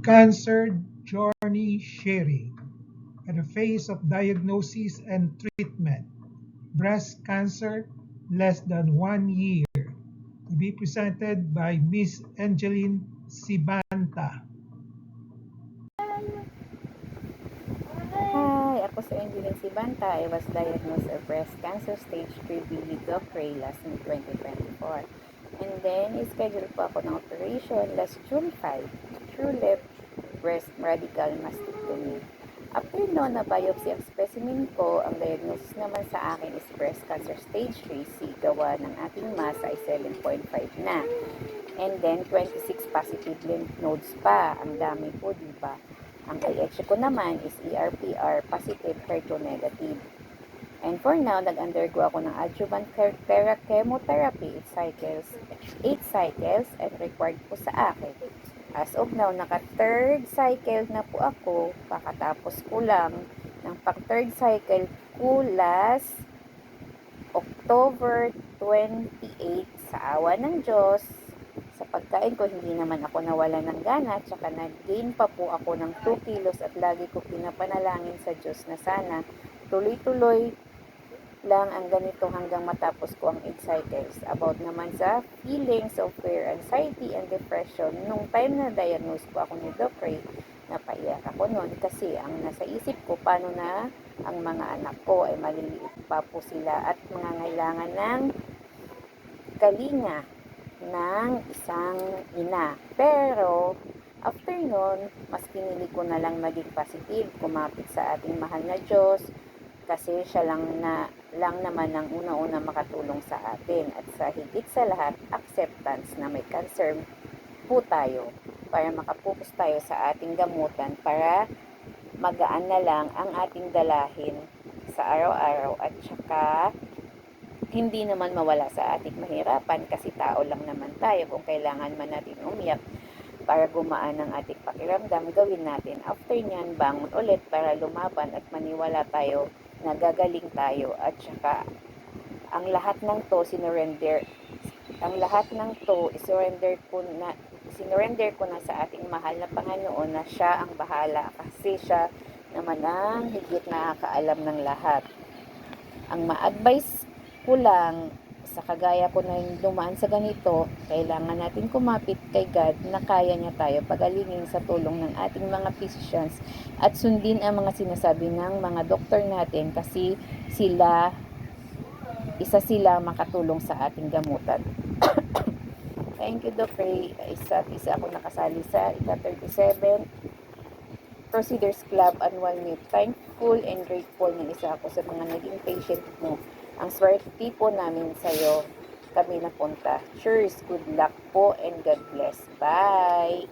Cancer journey sharing at the phase of diagnosis and treatment. Breast cancer, less than 1 year. To be presented by Miss Angeline Sibanta. Hi, ako si Angeline Sibanta. I was diagnosed of breast cancer stage 3B with Doc Ray last in 2024. And then, scheduled po ako ng operation last June 5, true left breast radical mastectomy. After no, na biopsy ang specimen ko, ang diagnosis naman sa akin is breast cancer stage 3C, gawa ng ating mass ay 7.5 na. And then, 26 positive lymph nodes pa. Ang dami po, di ba? Ang IHC ko naman is ERPR positive, HER2 negative. And for now, nag-undergo ako ng adjuvant chemotherapy 8 cycles and required po sa akin. As of now, naka-third cycle na po ako. Pakatapos ko lang ng pang-third cycle ko last October 28 sa awa ng Diyos. Sa pagkain ko, hindi naman ako nawala ng gana, tsaka nag-gain pa po ako ng 2 kilos at lagi ko pinapanalangin sa Diyos na sana tuloy-tuloy lang ang ganito hanggang matapos ko ang 8 cycles. About naman sa feelings of fear, anxiety, and depression, nung time na diagnose ko ako ni Doc Ray, napaiyak ako noon kasi ang nasa isip ko, paano na ang mga anak ko ay maliliit pa po sila at mangangailangan ng kalinga ng isang ina. Pero, after nun, mas pinili ko na lang maging positive, kumapit sa ating mahal na Diyos, kasi siya lang naman ang una-una makatulong sa atin. At sa higit sa lahat, acceptance na may cancer po tayo, para makapokus tayo sa ating gamutan, para magaan na lang ang ating dalahin sa araw-araw at saka hindi naman mawala sa ating mahirapan kasi tao lang naman tayo. Kung kailangan man natin umiyak para gumaan ang ating pakiramdam, gawin natin. After nyan, bangon ulit para lumaban at maniwala tayo na gagaling tayo. At saka, ang lahat ng to, sinurrender ko na sa ating mahal na Panginoon na siya ang bahala kasi siya naman ang higit nakakaalam ng lahat. Ang ma-advise ko lang sa kagaya ko na dumaan sa ganito, kailangan natin kumapit kay God na kaya niya tayo pagalingin sa tulong ng ating mga physicians at sundin ang mga sinasabi ng mga doktor natin kasi isa sila makatulong sa ating gamutan. Thank you, Doc Ray. Isa ako nakasali sa ika-37 Procedures Club Annual Meet. Thankful and grateful na isa ako sa mga naging patient mo. Ang swerte po namin sa'yo kami napunta. Cheers, good luck po, and God bless. Bye!